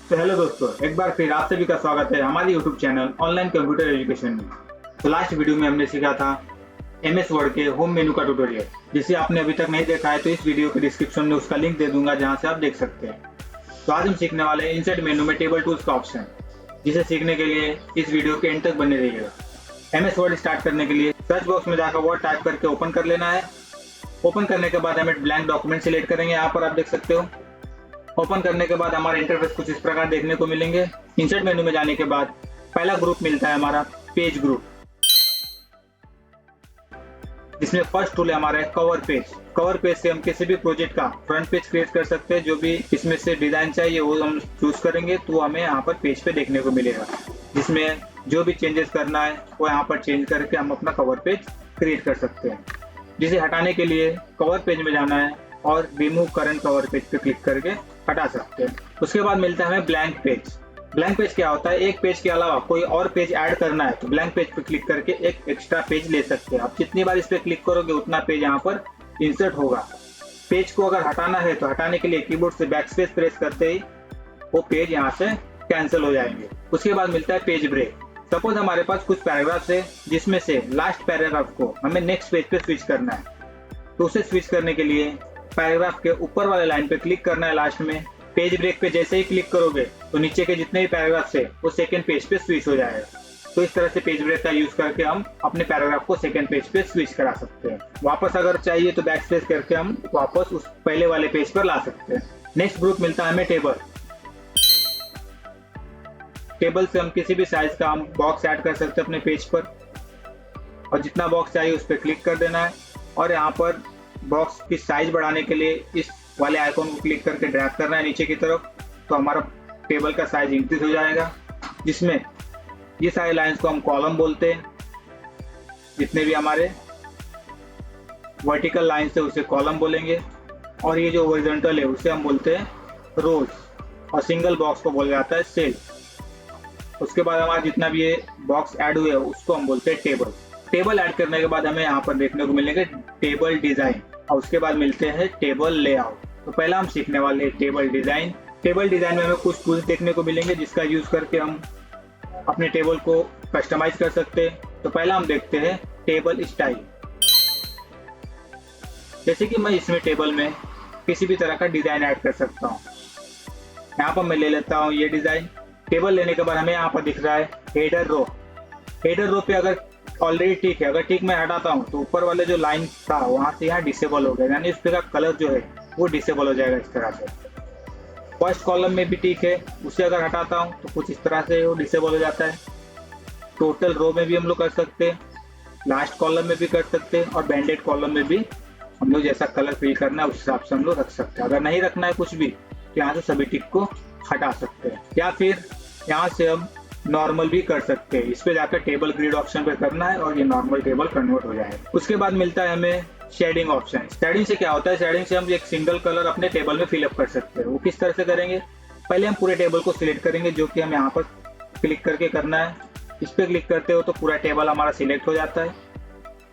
तो हेलो दोस्तों, एक बार फिर आप सभी का स्वागत है हमारे YouTube channel online computer education में। तो लास्ट वीडियो में हमने सीखा था एमएस वर्ड के होम मेनू का ट्यूटोरियल। जिसे आपने अभी तक नहीं देखा है तो इस वीडियो के डिस्क्रिप्शन में उसका लिंक दे दूंगा, जहां से आप देख सकते हैं। तो आज हम सीखने वाले हैं इंसर्ट मेनू में टेबल टूल्स का ऑप्शन, जिसे सीखने के लिए इस वीडियो के एंड तक बने रहिएगा। एमएस वर्ड स्टार्ट करने के लिए सर्च बॉक्स में जाकर वर्ड टाइप करके ओपन कर लेना है। ओपन करने के बाद हमें ब्लैंक डॉक्यूमेंट सिलेक्ट करेंगे, यहाँ पर आप देख सकते हो। ओपन करने के बाद हमारा इंटरफेस कुछ इस प्रकार देखने को मिलेंगे। इंसर्ट मेनू में जाने के बाद पहला ग्रुप मिलता है हमारा पेज ग्रुप, जिसमें फर्स्ट टूल है हमारा कवर पेज। कवर पेज से हम किसी भी प्रोजेक्ट का फ्रंट पेज क्रिएट कर सकते हैं। जो भी इसमें से डिजाइन चाहिए वो हम चूज करेंगे तो हमें यहाँ पर पेज पे देखने को मिलेगा, जिसमें जो भी चेंजेस करना है वो यहाँ पर चेंज करके हम अपना कवर पेज क्रिएट कर सकते हैं। जिसे हटाने के लिए कवर पेज में जाना है और रिमूव करंट कवर पेज पे क्लिक करके हटा सकते हैं। उसके बाद मिलता है हमें ब्लैंक पेज। ब्लैंक पेज क्या होता है? एक पेज के अलावा कोई और पेज ऐड करना है तो ब्लैंक पेज पे क्लिक करके एक एक्स्ट्रा पेज ले सकते हैं। आप जितनी बार इस पे क्लिक करोगे उतना पेज यहाँ पर इंसर्ट होगा। पेज को अगर हटाना है तो हटाने के लिए कीबोर्ड से बैकस्पेस प्रेस करते ही वो पेज यहाँ से कैंसिल हो जाएंगे। उसके बाद मिलता है पेज ब्रेक। सपोज हमारे पास कुछ पैराग्राफ्स है जिसमें से लास्ट पैराग्राफ को हमें नेक्स्ट पेज पे स्विच करना है, तो उसे स्विच करने के लिए पैराग्राफ के ऊपर वाले लाइन पे क्लिक करना है लास्ट में। पेज ब्रेक पे जैसे ही क्लिक करोगे तो नीचे के जितने भी पैराग्राफ है वो सेकंड पेज पे स्विच हो जाएगा। तो इस तरह से पेज ब्रेक का यूज करके हम अपने पैराग्राफ को सेकंड पेज पे स्विच करा सकते हैं। वापस अगर चाहिए तो बैक स्पेस करके हम वापस उस पहले वाले पेज पर ला सकते हैं। नेक्स्ट ग्रुप मिलता है हमें टेबल। टेबल से हम किसी भी साइज का हम बॉक्स ऐड कर सकते हैं अपने पेज पर, और जितना बॉक्स चाहिए उस पर क्लिक कर देना है। और यहाँ पर बॉक्स की साइज बढ़ाने के लिए इस वाले आइकॉन को क्लिक करके ड्रैग करना है नीचे की तरफ, तो हमारा टेबल का साइज इंक्रीज हो जाएगा। जिसमें ये सारे लाइंस को हम कॉलम बोलते हैं। जितने भी हमारे वर्टिकल लाइंस है उसे कॉलम बोलेंगे, और ये जो हॉरिजॉन्टल है उसे हम बोलते हैं रोज, और सिंगल बॉक्स को बोला जाता है सेल। उसके बाद हमारा जितना भी ये बॉक्स ऐड हुए उसको हम बोलते हैं टेबल। टेबल ऐड करने के बाद हमें यहाँ पर देखने को मिलेंगे टेबल डिजाइन, और उसके बाद मिलते हैं टेबल लेआउट। तो पहला हम सीखने वाले हैं टेबल डिजाइन। टेबल डिजाइन में हमें कुछ टूल्स देखने को मिलेंगे जिसका यूज करके हम अपने टेबल को कस्टमाइज कर सकते हैं। तो पहला हम देखते हैं टेबल स्टाइल। जैसे कि मैं इसमें टेबल में किसी भी तरह का डिजाइन ऐड कर सकता हूँ। यहाँ पर मैं ले लेता हूँ ये डिजाइन। टेबल लेने के बाद हमें यहाँ पर दिख रहा है हेडर रो। हेडर रो पे अगर ऑलरेडी टिक है, अगर टिक मैं हटाता हूँ तो ऊपर वाले जो लाइन था वहां से यहाँ डिसेबल हो गया, यानी उस पे का कलर जो है वो डिसेबल हो जाएगा इस तरह से। फर्स्ट कॉलम में भी टिक है, उसे अगर हटाता हूँ तो कुछ इस तरह से वो डिसेबल हो जाता है। टोटल रो में भी हम लोग कर सकते हैं, लास्ट कॉलम में भी कर सकते हैं, और बैंडेड कॉलम में भी हम लोग जैसा कलर फिल करना है उस हिसाब से हम लोग रख सकते हैं। अगर नहीं रखना है कुछ भी तो यहाँ से सभी टिक को हटा सकते हैं, या फिर यहाँ से हम नॉर्मल भी कर सकते हैं। इस पे जाकर टेबल ग्रिड ऑप्शन पे करना है और ये नॉर्मल टेबल कन्वर्ट हो जाएगा। उसके बाद मिलता है हमें शेडिंग ऑप्शन। शेडिंग से क्या होता है? शेडिंग से हम एक सिंगल कलर अपने टेबल में फिलअप कर सकते हैं। वो किस तरह से करेंगे? पहले हम पूरे टेबल को सिलेक्ट करेंगे, जो कि हम यहाँ पर क्लिक करके करना है। इस पे क्लिक करते हो तो पूरा टेबल हमारा सिलेक्ट हो जाता है,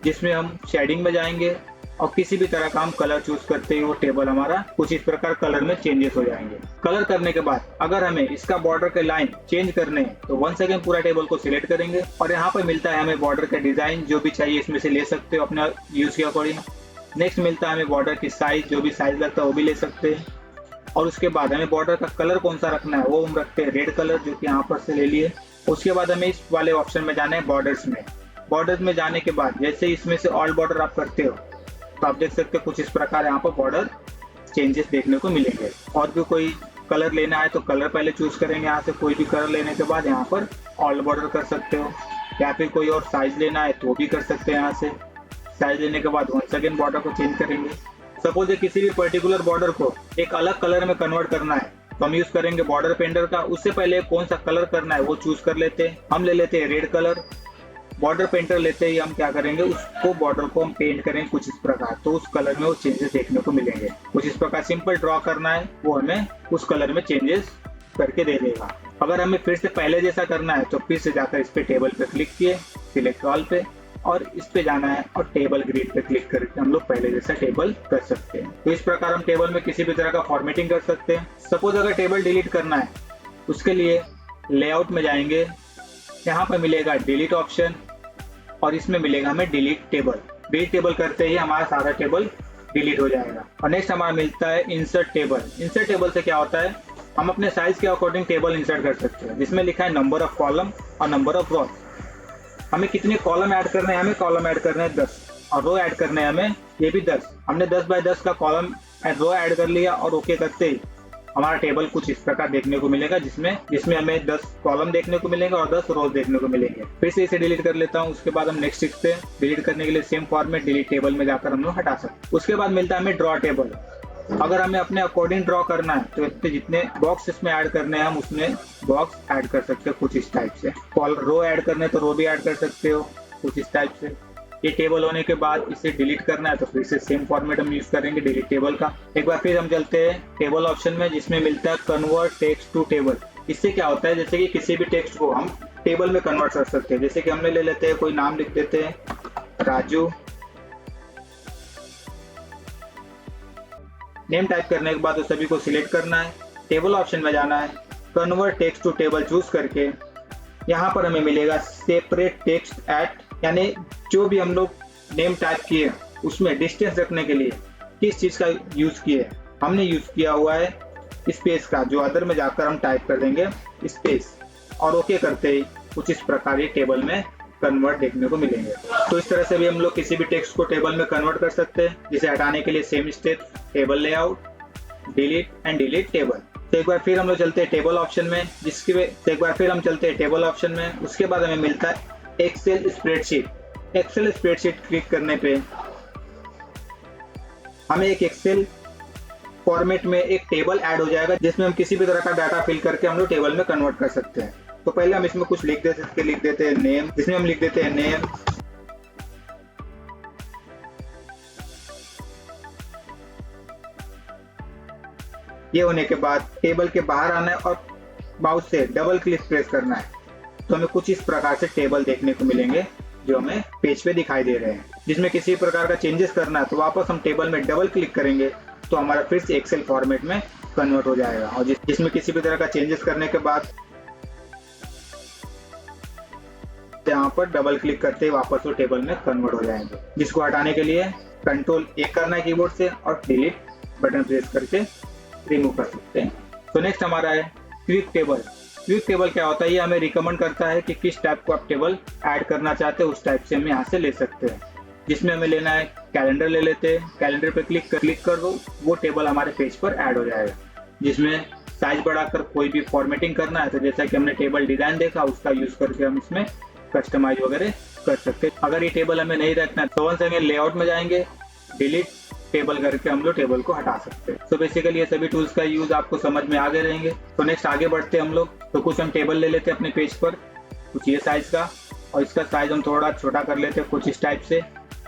जिसमें हम शेडिंग में जाएंगे और किसी भी तरह का हम कलर चूज करते ही वो टेबल हमारा कुछ इस प्रकार कलर में चेंजेस हो जाएंगे। कलर करने के बाद अगर हमें इसका बॉर्डर के लाइन चेंज करने हैं तो वन सेकेंड पूरा टेबल को सिलेक्ट करेंगे, और यहाँ पर मिलता है हमें बॉर्डर का डिजाइन। जो भी चाहिए इसमें से ले सकते हो अपने यूज के अकॉर्डिंग। नेक्स्ट मिलता है हमें बॉर्डर की साइज, जो भी साइज लगता है वो भी ले सकते हैं। और उसके बाद हमें बॉर्डर का कलर कौन सा रखना है वो हम रखते हैं रेड कलर, जो कि यहाँ पर से ले लिए। उसके बाद हमें इस वाले ऑप्शन में जाना है बॉर्डर्स में। बॉर्डर्स में जाने के बाद जैसे इसमें से ऑल बॉर्डर आप करते हो तो आप देख सकते हो कुछ इस प्रकार यहाँ पर बॉर्डर चेंजेस देखने को मिलेंगे। और भी कोई कलर लेना है तो कलर पहले चूज करेंगे। यहाँ से कोई भी कलर लेने के बाद यहाँ पर ऑल बॉर्डर कर सकते हो, या फिर कोई और साइज लेना है तो भी कर सकते हैं। यहाँ से साइज लेने के बाद वन सेकेंड बॉर्डर को चेंज करेंगे। सपोज किसी भी पर्टिकुलर बॉर्डर को एक अलग कलर में कन्वर्ट करना है तो हम यूज करेंगे बॉर्डर पेंटर का। उससे पहले कौन सा कलर करना है वो चूज कर लेते हैं। हम ले लेते हैं रेड कलर। बॉर्डर पेंटर लेते ही हम क्या करेंगे, उसको बॉर्डर को हम पेंट करेंगे कुछ इस प्रकार, तो उस कलर में वो चेंजेस देखने को मिलेंगे। कुछ इस प्रकार सिंपल ड्रॉ करना है, वो हमें उस कलर में चेंजेस करके दे देगा। अगर हमें फिर से पहले जैसा करना है तो फिर से जाकर इस पे टेबल पे क्लिक किए, सिलेक्ट ऑल पे, और इस पे जाना है और टेबल ग्रिड पे क्लिक करके हम लोग पहले जैसा टेबल कर सकते हैं। तो इस प्रकार हम टेबल में किसी भी तरह का फॉर्मेटिंग कर सकते हैं। सपोज अगर टेबल डिलीट करना है उसके लिए लेआउट में जाएंगे, यहाँ पर मिलेगा डिलीट ऑप्शन और इसमें मिलेगा हमें डिलीट टेबल। डिलीट टेबल करते ही हमारा सारा टेबल डिलीट हो जाएगा। और नेक्स्ट हमारा मिलता है इंसर्ट टेबल। इंसर्ट टेबल से क्या होता है, हम अपने साइज के अकॉर्डिंग टेबल इंसर्ट कर सकते हैं, जिसमें लिखा है नंबर ऑफ कॉलम और नंबर ऑफ रो। हमें कितने कॉलम ऐड करने हैं, हमें कॉलम ऐड करने हैं 10 और रो ऐड करने हैं हमें ये भी 10। हमने 10 बाय 10 का कॉलम एंड रो ऐड कर लिया और ओके करते ही हमारा टेबल कुछ इस प्रकार देखने को मिलेगा, जिसमें हमें 10 कॉलम देखने को मिलेंगे और 10 रोज देखने को मिलेंगे। फिर से इसे डिलीट कर लेता हूँ। उसके बाद हम नेक्स्ट सीखते हैं। डिलीट करने के लिए सेम फॉर्मेट डिलीट टेबल में जाकर हम लोग हटा सकते हैं। उसके बाद मिलता है हमें ड्रॉ टेबल। अगर हमें अपने अकॉर्डिंग ड्रॉ करना है तो जितने बॉक्स इसमें ऐड करने हैं हम उसमें बॉक्स ऐड कर सकते हैं कुछ इस टाइप से। रो ऐड करने तो रो भी ऐड कर सकते हो कुछ इस टाइप से। ये टेबल होने के बाद इसे डिलीट करना है तो फिर से सेम फॉर्मेट हम यूज करेंगे डिलीट टेबल का। एक बार फिर हम चलते हैं टेबल ऑप्शन में, जिसमें मिलता है कन्वर्ट टेक्स्ट टू टेबल। इससे क्या होता है, जैसे कि किसी भी टेक्स्ट को हम टेबल में कन्वर्ट कर सकते हैं। जैसे कि हमने ले लेते हैं, कोई नाम लिख देते हैं राजू। नेम टाइप करने के बाद उस सभी को सिलेक्ट करना है, टेबल ऑप्शन में जाना है, convert text to table choose करके यहाँ पर हमें मिलेगा सेपरेट टेक्स्ट एट, यानी जो भी हम लोग नेम टाइप किए उसमें डिस्टेंस रखने के लिए किस चीज का यूज किए, हमने यूज किया हुआ है स्पेस का, जो अदर में जाकर हम टाइप कर देंगे स्पेस और ओके करते ही कुछ इस प्रकार ये टेबल में कन्वर्ट देखने को मिलेंगे। तो इस तरह से भी हम लोग किसी भी टेक्स्ट को टेबल में कन्वर्ट कर सकते हैं। जिसे हटाने के लिए same step, table layout, delete and delete table. तो एक बार फिर हम लोग चलते हैं टेबल ऑप्शन में, उसके बाद हमें मिलता है Excel spreadsheet. Excel spreadsheet click करने पे हमें एक एक्सेल फॉर्मेट में एक टेबल ऐड हो जाएगा, जिसमें हम किसी भी तरह का डाटा फिल करके हम लोग टेबल में कन्वर्ट कर सकते हैं। तो पहले हम इसमें कुछ लिख देते हैं नेम, जिसमें हम लिख देते हैं नेम। ये होने के बाद टेबल के बाहर आना है और माउस से डबल क्लिक प्रेस करना है, तो हमें कुछ इस प्रकार से टेबल देखने को मिलेंगे जो हमें पेज पे दिखाई दे रहे हैं। जिसमें किसी प्रकार का चेंजेस करना है तो वापस हम टेबल में डबल क्लिक करेंगे तो हमारा फिर से एक्सेल फॉर्मेट में कन्वर्ट हो जाएगा। और जिसमें किसी भी तरह का चेंजेस करने के बाद यहाँ पर डबल क्लिक करते ही वापस वो टेबल में कन्वर्ट हो जाएंगे। जिसको हटाने के लिए Ctrl+A करना है कीबोर्ड से और डिलीट बटन प्रेस करके रिमूव कर सकते हैं। तो नेक्स्ट हमारा है क्विक टेबल। क्विक टेबल क्या होता है, ये हमें रिकमेंड करता है कि किस टाइप को आप टेबल ऐड करना चाहते हैं, उस टाइप से हम यहाँ से ले सकते हैं। जिसमें हमें लेना है कैलेंडर ले लेते हैं, कैलेंडर पे क्लिक कर दो, वो टेबल हमारे पेज पर ऐड हो जाएगा। जिसमें साइज बढ़ाकर कोई भी फॉर्मेटिंग करना है तो जैसा कि हमने टेबल डिजाइन देखा उसका यूज करके हम इसमें कस्टमाइज वगैरह कर सकते हैं। अगर ये टेबल हमें नहीं रखना तो वन सेकेंड लेआउट में जाएंगे, डिलीट टेबल करके हम लोग टेबल को हटा सकते हैं। तो बेसिकली ये सभी टूल्स का यूज आपको समझ में आ गए रहेंगे। तो नेक्स्ट आगे बढ़ते हैं हम लोग। तो कुछ हम टेबल ले लेते हैं अपने पेज पर, कुछ ये साइज का, और इसका साइज हम थोड़ा छोटा कर लेते हैं कुछ इस टाइप से।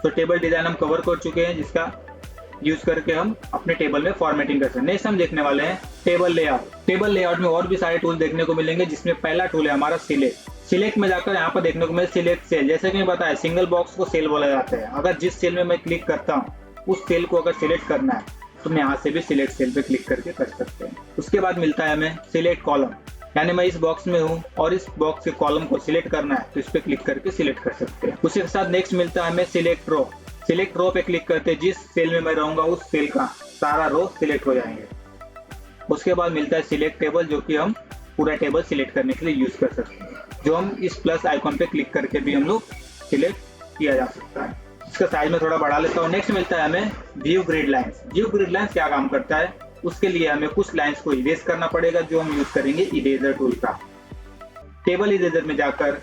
तो टेबल डिजाइन हम कवर कर चुके हैं, जिसका यूज करके हम अपने टेबल में फॉर्मेटिंग कर सकते हैं। नेक्स्ट हम देखने वाले हैं टेबल लेआउट। टेबल लेआउट में और भी सारे टूल देखने को मिलेंगे, जिसमें पहला टूल है हमारा सिलेक्ट। सिलेक्ट में जाकर यहाँ पर देखने को मिले सिलेक्ट सेल। जैसे कि मैं बताया, सिंगल बॉक्स को सेल बोला जाता है। अगर जिस सेल में मैं क्लिक करता हूँ उस सेल को अगर सिलेक्ट करना है तो मैं यहाँ से भी सिलेक्ट सेल पे क्लिक करके कर सकते हैं। उसके बाद मिलता है हमें सिलेक्ट कॉलम, यानी मैं इस बॉक्स में हूँ और इस बॉक्स के कॉलम को सिलेक्ट करना है तो इस पे क्लिक करके सिलेक्ट कर सकते हैं। उसी के साथ नेक्स्ट मिलता है हमें सिलेक्ट रो। सिलेक्ट रो पे क्लिक करते जिस सेल में मैं रहूंगा उस सेल का सारा रो सिलेक्ट हो जाएंगे। उसके बाद मिलता है सिलेक्ट टेबल, जो कि हम पूरा टेबल सिलेक्ट करने के लिए यूज कर सकते हैं, जो हम इस प्लस आइकॉन पे क्लिक करके भी हम लोग सिलेक्ट किया जा सकता है। इसका साइज में थोड़ा बढ़ा लेता हूँ। नेक्स्ट मिलता है हमें view grid lines. View grid lines क्या काम करता है, उसके लिए हमें कुछ लाइंस को इरेज करना पड़ेगा, जो हम यूज करेंगे इरेजर टूल का। टेबल इरेजर में जाकर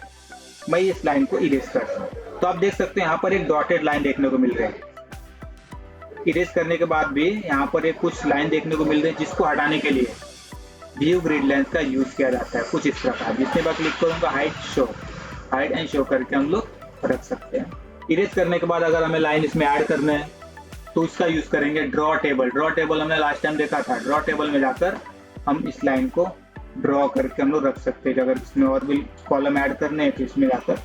मैं इस लाइन को इरेज करता हूँ तो आप देख सकते हैं यहाँ पर एक डॉटेड लाइन देखने को मिल रही है। इरेज करने के बाद भी यहाँ पर एक कुछ लाइन देखने को मिल रही है, जिसको हटाने के लिए व्यू ग्रिड लाइंस का यूज किया जाता है कुछ इस प्रकार। जिसमें मैं क्लिक करूंगा हाइड एंड शो करके हम लोग रख सकते हैं। इरेज करने के बाद अगर हमें लाइन इसमें ऐड करना है तो इसका यूज करेंगे ड्रॉ टेबल। ड्रॉ टेबल हमने लास्ट टाइम देखा था। ड्रॉ टेबल में जाकर हम इस लाइन को ड्रॉ करके हम लोग रख सकते हैं। अगर इसमें और भी कॉलम ऐड करने हैं तो इसमें जाकर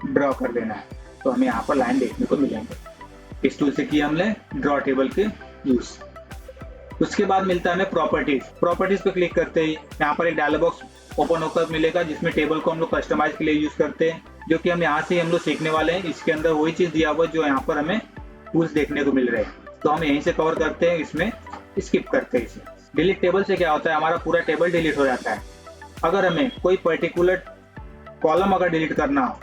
ड्रॉ कर देना है तो हमें यहाँ पर लाइन देखने को मिलेंगे। इस टूल से किया हमने ड्रॉ टेबल के यूज। उसके बाद मिलता है हमें प्रॉपर्टीज। प्रॉपर्टीज पे क्लिक करते ही यहाँ पर एक डायलॉग बॉक्स ओपन होकर मिलेगा जिसमें टेबल को हम लोग कस्टमाइज के लिए यूज करते हैं, जो कि हम यहाँ से हम लोग सीखने वाले हैं। इसके अंदर वही चीज दिया हुआ है जो यहाँ पर हमें टूल्स देखने को मिल रहे हैं, तो हम यहीं से कवर करते हैं, इसमें स्किप करते हैं इसे। डिलीट टेबल से क्या होता है, हमारा पूरा टेबल डिलीट हो जाता है। अगर हमें कोई पर्टिकुलर कॉलम अगर डिलीट करना हो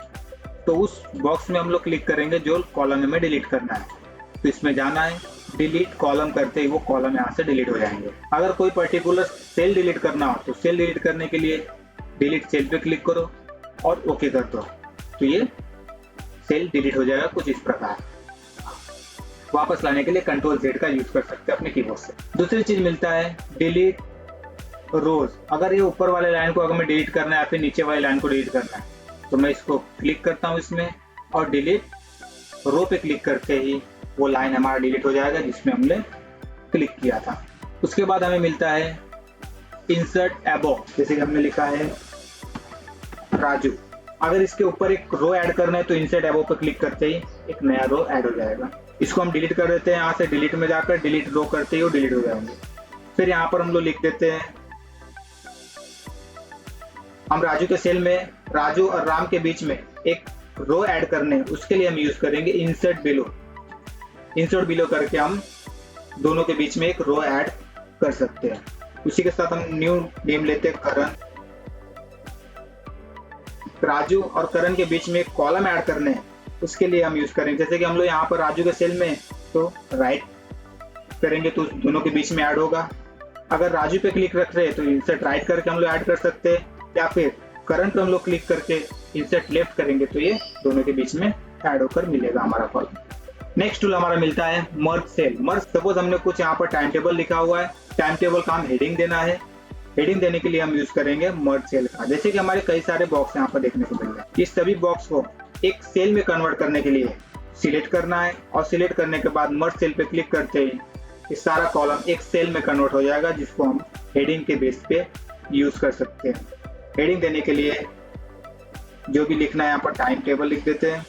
तो उस बॉक्स में हम लोग क्लिक करेंगे जो कॉलम हमें डिलीट करना है, तो इसमें जाना है, डिलीट कॉलम करते ही वो कॉलम यहाँ से डिलीट हो जाएंगे। अगर कोई पर्टिकुलर सेल डिलीट करना हो तो सेल डिलीट करने के लिए डिलीट सेल पे क्लिक करो और ओके कर दो, तो ये सेल डिलीट हो जाएगा कुछ इस प्रकार। वापस लाने के लिए कंट्रोल Z का यूज कर सकते हैं अपने कीबोर्ड से। दूसरी चीज मिलता है डिलीट रोज। अगर ये ऊपर वाले लाइन को अगर मैं डिलीट करना है या फिर नीचे वाले लाइन को डिलीट करना है तो मैं इसको क्लिक करता हूँ इसमें, और डिलीट रो पे क्लिक करते ही वो लाइन हमारा डिलीट हो जाएगा जिसमें हमने क्लिक किया था। उसके बाद हमें मिलता है इंसर्ट अबोव। जैसे कि हमने लिखा है राजू, अगर इसके ऊपर एक रो ऐड करना है तो इंसर्ट अबोव पे क्लिक करते ही एक नया रो ऐड हो जाएगा। इसको हम डिलीट कर देते हैं, यहाँ से डिलीट में जाकर डिलीट रो करते ही वो डिलीट हो जाएंगे। फिर यहाँ पर हम लोग लिख देते हैं, हम राजू के सेल में राजू और राम के बीच में एक रो ऐड करने, उसके लिए हम यूज करेंगे इंसर्ट बिलो। इंसर्ट बिलो करके हम दोनों के बीच में एक रो ऐड कर सकते हैं। उसी के साथ हम न्यू नेम लेते हैं करण। राजू और करण के बीच में एक कॉलम ऐड करने हैं, उसके लिए हम यूज करेंगे, जैसे कि हम लोग यहाँ पर राजू के सेल में तो राइट करेंगे तो दोनों के बीच में ऐड होगा। अगर राजू पे क्लिक रख रहे हैं तो इंसर्ट राइट करके हम लोग ऐड कर सकते हैं, या फिर करंट पे हम लोग क्लिक करके इंसर्ट लेफ्ट करेंगे तो ये दोनों के बीच में ऐड होकर मिलेगा हमारा कॉलम। नेक्स्ट टूल हमारा मिलता है मर्ज सेल। मर्ज, सपोज हमने कुछ यहाँ पर टाइम टेबल लिखा हुआ है, टाइम टेबल का हम हेडिंग देना है, हेडिंग देने के लिए हम यूज करेंगे मर्ज सेल का। जैसे कि हमारे कई सारे बॉक्स यहाँ पर देखने को मिल रहे हैं, इस सभी बॉक्स को एक सेल में कन्वर्ट करने के लिए सिलेक्ट करना है, और सिलेक्ट करने के बाद मर्ज सेल पे क्लिक करते ही इस सारा कॉलम एक सेल में कन्वर्ट हो जाएगा, जिसको हम हेडिंग के बेस पे यूज कर सकते हैं। हेडिंग देने के लिए जो भी लिखना है यहाँ पर टाइम टेबल लिख देते हैं।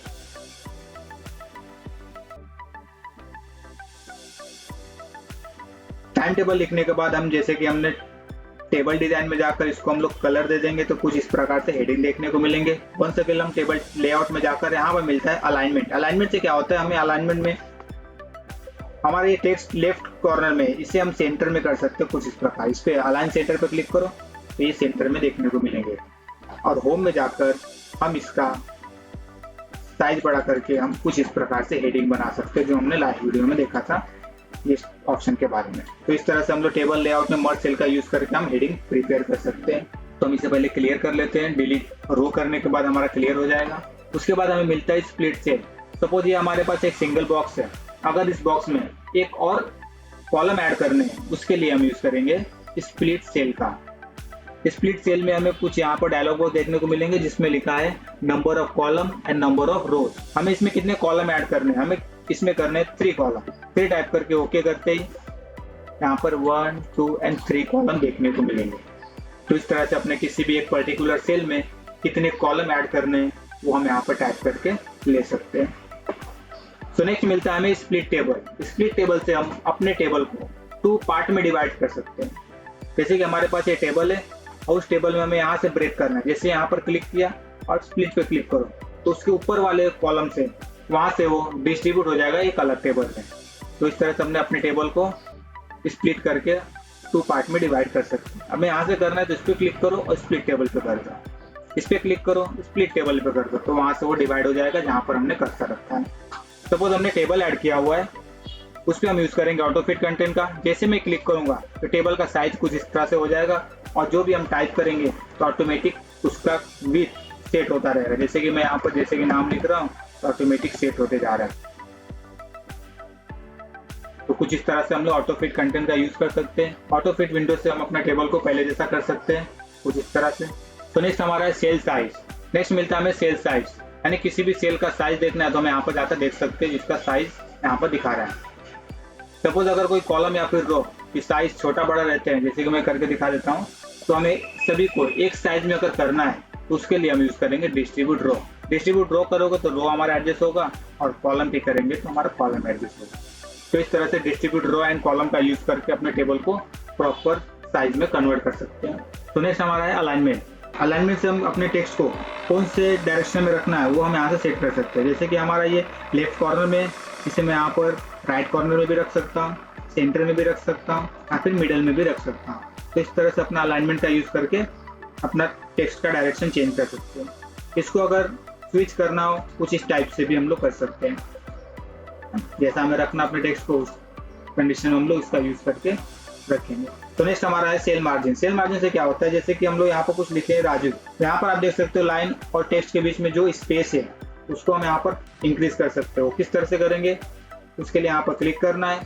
टाइम टेबल लिखने के बाद हम जैसे कि हमने टेबल डिजाइन में जाकर इसको हम लोग कलर दे देंगे, तो कुछ इस प्रकार से हेडिंग देखने को मिलेंगे। वंस अगेन हम टेबल लेआउट में जाकर यहाँ पर मिलता है अलाइनमेंट। अलाइनमेंट से क्या होता है, हमें अलाइनमेंट में हमारे ये टेक्स्ट लेफ्ट कॉर्नर में, इसे हम सेंटर में कर सकते हैं कुछ इस प्रकार। इस पे अलाइन सेंटर पे क्लिक करो तो ये सेंटर में देखने को मिलेंगे, और होम में जाकर हम इसका साइज बड़ा करके हम कुछ इस प्रकार से हेडिंग बना सकते हैं, जो हमने लास्ट वीडियो में देखा था इस ऑप्शन के बारे में। तो इस तरह से हम लोग टेबल लेआउट में मर्ज सेल का यूज करके हम हेडिंग प्रिपेयर कर सकते हैं। तो हम इसे पहले क्लियर कर लेते हैं, डिलीट रो करने के बाद हमारा क्लियर हो जाएगा। उसके बाद हमें मिलता है स्प्लिट सेल। सपोज ये हमारे पास एक सिंगल बॉक्स है, अगर इस बॉक्स में एक और कॉलम ऐड करने हैं उसके लिए हम यूज करेंगे स्प्लिट सेल का। स्प्लिट सेल में हमें कुछ यहाँ पर डायलॉग बॉक्स देखने को मिलेंगे जिसमें लिखा है number of column and number of रोज। हमें इसमें कितने कॉलम ऐड करने हैं, हमें इसमें करने हैं 3 कॉलम। 3 टाइप करके ओके करते ही यहाँ पर 1, 2 एंड 3 कॉलम देखने को मिलेंगे। तो इस तरह से अपने किसी भी एक पर्टिकुलर सेल में कितने कॉलम ऐड करने हैं वो हम यहाँ पर टाइप करके ले सकते हैं। तो नेक्स्ट मिलता है हमें स्प्लिट टेबल। स्प्लिट टेबल से हम अपने टेबल को 2 पार्ट में डिवाइड कर सकते हैं। जैसे कि हमारे पास ये टेबल है और उस टेबल में हमें यहाँ से ब्रेक करना है। जैसे यहाँ पर क्लिक किया और स्प्लिट पे क्लिक करो तो उसके ऊपर वाले कॉलम से वहां से वो डिस्ट्रीब्यूट हो जाएगा एक अलग टेबल में। तो इस तरह से हमने अपने टेबल को स्प्लिट करके 2 पार्ट में डिवाइड कर सकते हैं। अब हमें यहाँ से करना है तो इस पर क्लिक करो और स्प्लिट टेबल पे कर दो, इस पर क्लिक करो स्प्लिट टेबल पे कर दो, तो वहां से वो डिवाइड हो जाएगा जहाँ पर हमने कर्सर रखा है। सपोज हमने टेबल ऐड किया हुआ है, उस पर हम यूज करेंगे ऑटो फिट कंटेंट का। जैसे मैं क्लिक करूंगा तो टेबल का साइज कुछ इस तरह से हो जाएगा, और जो भी हम टाइप करेंगे तो ऑटोमेटिक उसका विड्थ सेट होता रहेगा। जैसे कि मैं यहाँ पर जैसे कि नाम लिख रहा हूँ तो ऑटोमेटिक सेट होते जा रहा है। तो कुछ इस तरह से हम लोग ऑटो फिट कंटेंट का यूज कर सकते हैं। ऑटो फिट विंडो से हम अपना टेबल को पहले जैसा कर सकते हैं कुछ इस तरह से। तो नेक्स्ट हमारा है सेल साइज। नेक्स्ट मिलता है हमें सेल साइज, यानी किसी भी सेल का साइज देखना है तो हम यहाँ पर जाकर देख सकते हैं जिसका साइज यहाँ पर दिखा रहा है। सपोज अगर कोई कॉलम या फिर रो की साइज छोटा बड़ा रहते हैं, जैसे कि मैं करके दिखा देता हूँ, तो हमें सभी को एक साइज में अगर करना है तो उसके लिए हम यूज करेंगे डिस्ट्रीब्यूट रो। डिस्ट्रीब्यूट रो करोगे तो रो हमारा एडजस्ट होगा, और कॉलम पे करेंगे तो हमारा कॉलम एडजस्ट होगा। तो इस तरह से डिस्ट्रीब्यूट रो एंड कॉलम का यूज करके अपने टेबल को प्रॉपर साइज में कन्वर्ट कर सकते हैं। तो नेक्स्ट हमारा है अलाइनमेंट। अलाइनमेंट से हम अपने टेक्स्ट को कौन से डायरेक्शन में रखना है वो हम यहाँ से सेट कर सकते हैं। जैसे कि हमारा ये लेफ्ट कॉर्नर में, इसे मैं यहाँ पर राइट कॉर्नर में भी रख सकता हूँ, सेंटर में भी रख सकता हूँ या फिर मिडल में भी रख सकता हूँ। तो इस तरह से अपना अलाइनमेंट का यूज करके अपना टेक्स्ट का डायरेक्शन चेंज कर सकते हैं। इसको अगर स्विच करना हो कुछ इस टाइप से भी हम लोग कर सकते हैं। जैसा हमें रखना अपने टेक्स्ट को उस कंडीशन में हम लोग इसका यूज करके रखेंगे। तो नेक्स्ट हमारा है सेल मार्जिन। सेल मार्जिन से क्या होता है, जैसे कि हम लोग यहाँ पर कुछ लिखे हैं राजू, यहाँ पर आप देख सकते हो लाइन और टेक्स्ट के बीच में जो स्पेस है उसको हम यहाँ पर इंक्रीज कर सकते हो। किस तरह से करेंगे, उसके लिए यहाँ पर क्लिक करना है,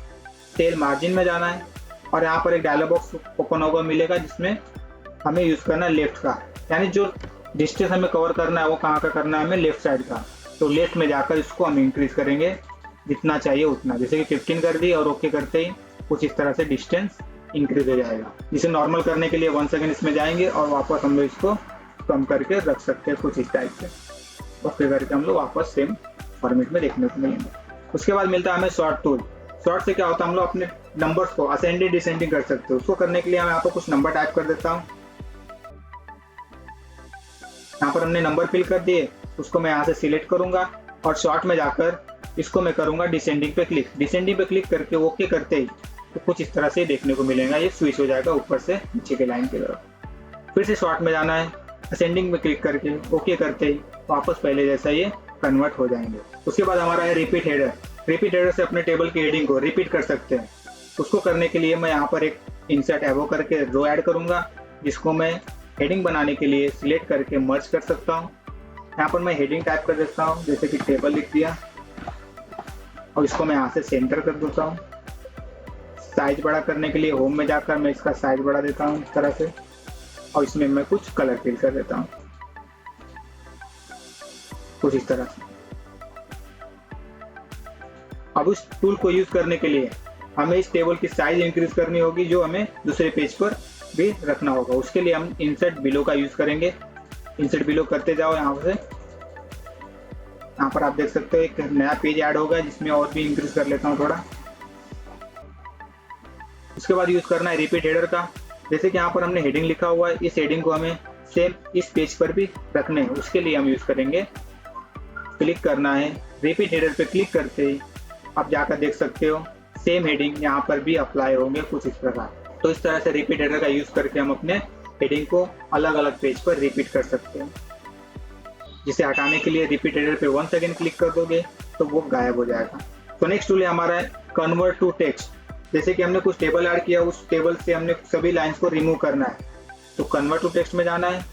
सेल मार्जिन में जाना है और यहाँ पर एक डायलॉग बॉक्स ओपन होगा मिलेगा जिसमें हमें यूज करना है लेफ्ट का, यानी जो डिस्टेंस हमें कवर करना है वो कहाँ का करना है, हमें लेफ्ट साइड का। तो लेफ्ट में जाकर इसको हम इंक्रीज करेंगे जितना चाहिए उतना, जैसे कि 15 कर दी और ओके करते ही कुछ इस तरह से डिस्टेंस इंक्रीज हो जाएगा। इसे नॉर्मल करने के लिए 1 सेकंड इसमें जाएंगे और वापस हम लोग इसको कम करके रख सकते हैं कुछ इस टाइप से। ओके करके हम लोग वापस सेम फॉर्मेट में देखने को मिलेंगे। उसके बाद मिलता है हमें शॉर्ट टूल। शॉर्ट से क्या होता है, हम लोग अपने नंबर्स को असेंडिंग डिसेंडिंग कर सकते हो। उसको करने के लिए मैं यहाँ पर कुछ नंबर टाइप कर देता हूँ। यहाँ पर हमने नंबर फिल कर दिए, उसको मैं यहाँ से सिलेक्ट करूंगा और शॉर्ट में जाकर इसको मैं करूंगा डिसेंडिंग पे क्लिक। डिसेंडिंग पे क्लिक करके ओके करते ही तो कुछ इस तरह से देखने को मिलेगा, ये स्विच हो जाएगा ऊपर से नीचे के लाइन की तरफ। फिर से शॉर्ट में जाना है, असेंडिंग में क्लिक करके ओके करते ही वापस पहले जैसा ये कन्वर्ट हो जाएंगे। उसके बाद हमारा है रिपीट हेडर। रिपीट हेडर से अपने टेबल की हेडिंग को रिपीट कर सकते हैं। उसको करने के लिए मैं यहाँ पर एक इंसर्ट एबो करके रो ऐड करूंगा, जिसको मैं हेडिंग बनाने के लिए सिलेक्ट करके मर्ज कर सकता हूँ। यहाँ पर मैं हेडिंग टाइप कर देता हूँ, जैसे कि टेबल लिख दिया और इसको मैं यहाँ से सेंटर कर देता हूँ। साइज बड़ा करने के लिए होम में जाकर मैं इसका साइज बढ़ा देता हूँ इस तरह से और इसमें मैं कुछ कलर फिल कर देता हूँ कुछ इस तरह से। अब उस टूल को यूज करने के लिए हमें इस टेबल की साइज इंक्रीज करनी होगी, जो हमें दूसरे पेज पर भी रखना होगा। उसके लिए हम इंसर्ट बिलो का यूज करेंगे। इंसर्ट बिलो करते जाओ यहाँ से, यहाँ पर आप देख सकते हो एक नया पेज ऐड होगा जिसमें और भी इंक्रीज कर लेता हूँ थोड़ा। उसके बाद यूज करना है रिपीट हेडर का। जैसे कि यहाँ पर हमने हेडिंग लिखा हुआ है, इस हेडिंग को हमें सेम इस पेज पर भी रखने हैं। उसके लिए हम यूज करेंगे, क्लिक करना है, रिपीट हेडर पे क्लिक करते ही आप जाकर देख सकते हो सेम हेडिंग यहाँ पर भी अप्लाई होंगे कुछ इस प्रकार। तो इस तरह से रिपीट हेडर का यूज करके हम अपने हेडिंग को अलग अलग पेज पर रिपीट कर सकते हैं। जिसे हटाने के लिए रिपीट हेडर पे 1 सेकंड क्लिक कर दोगे तो वो गायब हो जाएगा। तो नेक्स्ट टूल है हमारा है कन्वर्ट टू टेक्स्ट। जैसे कि हमने कुछ टेबल ऐड किया, उस टेबल से हमने सभी लाइंस को रिमूव करना है, तो कन्वर्ट टू टेक्स्ट में जाना है।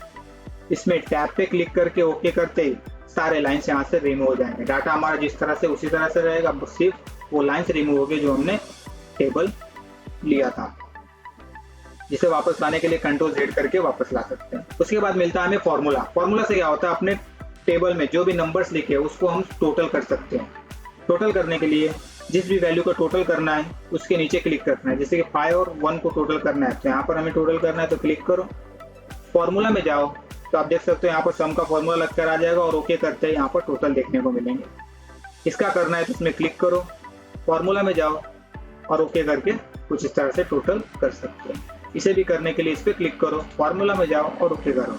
इसमें टैब पे क्लिक करके ओके करते ही सारे लाइंस यहाँ से रिमूव हो जाएंगे। डाटा हमारा जिस तरह से उसी तरह से रहेगा, सिर्फ वो लाइंस रिमूव हो गए जो हमने टेबल लिया था, जिसे वापस लाने के लिए कंट्रोल Z करके वापस ला सकते हैं। उसके बाद मिलता है हमें फॉर्मूला। फॉर्मूला से क्या होता है, अपने टेबल में जो भी नंबर्स लिखे हैं उसको हम टोटल कर सकते हैं। टोटल करने के लिए जिस भी वैल्यू को टोटल करना है उसके नीचे क्लिक करना है। जैसे कि 5 और 1 को टोटल करना है, तो यहाँ पर हमें टोटल करना है तो क्लिक करो। फॉर्मूला में जाओ तो आप देख सकते हो यहाँ पर सम का फॉर्मूला लगकर आ जाएगा और ओके करते हैं यहाँ पर टोटल देखने को मिलेंगे। इसका करना है तो इसमें क्लिक करो, फॉर्मूला में जाओ और ओके करके कुछ इस तरह से टोटल कर सकते हैं। इसे भी करने के लिए इस पर क्लिक करो, फॉर्मूला में जाओ और ओके करो।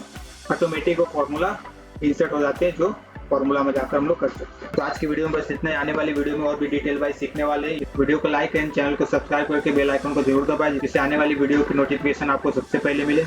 ऑटोमेटिक वो फॉर्मूला इंसर्ट हो जाते हैं जो फॉर्मूला में जाकर हम लोग कर सकते हैं। तो आज की वीडियो में बस इतना ही। आने वाली वीडियो में और भी डिटेल वाइज सीखने वाले हैं। वीडियो को लाइक एंड चैनल को सब्सक्राइब करके बेल आइकन को जरूर दबाएं, जिससे आने वाली वीडियो की नोटिफिकेशन आपको सबसे पहले मिले।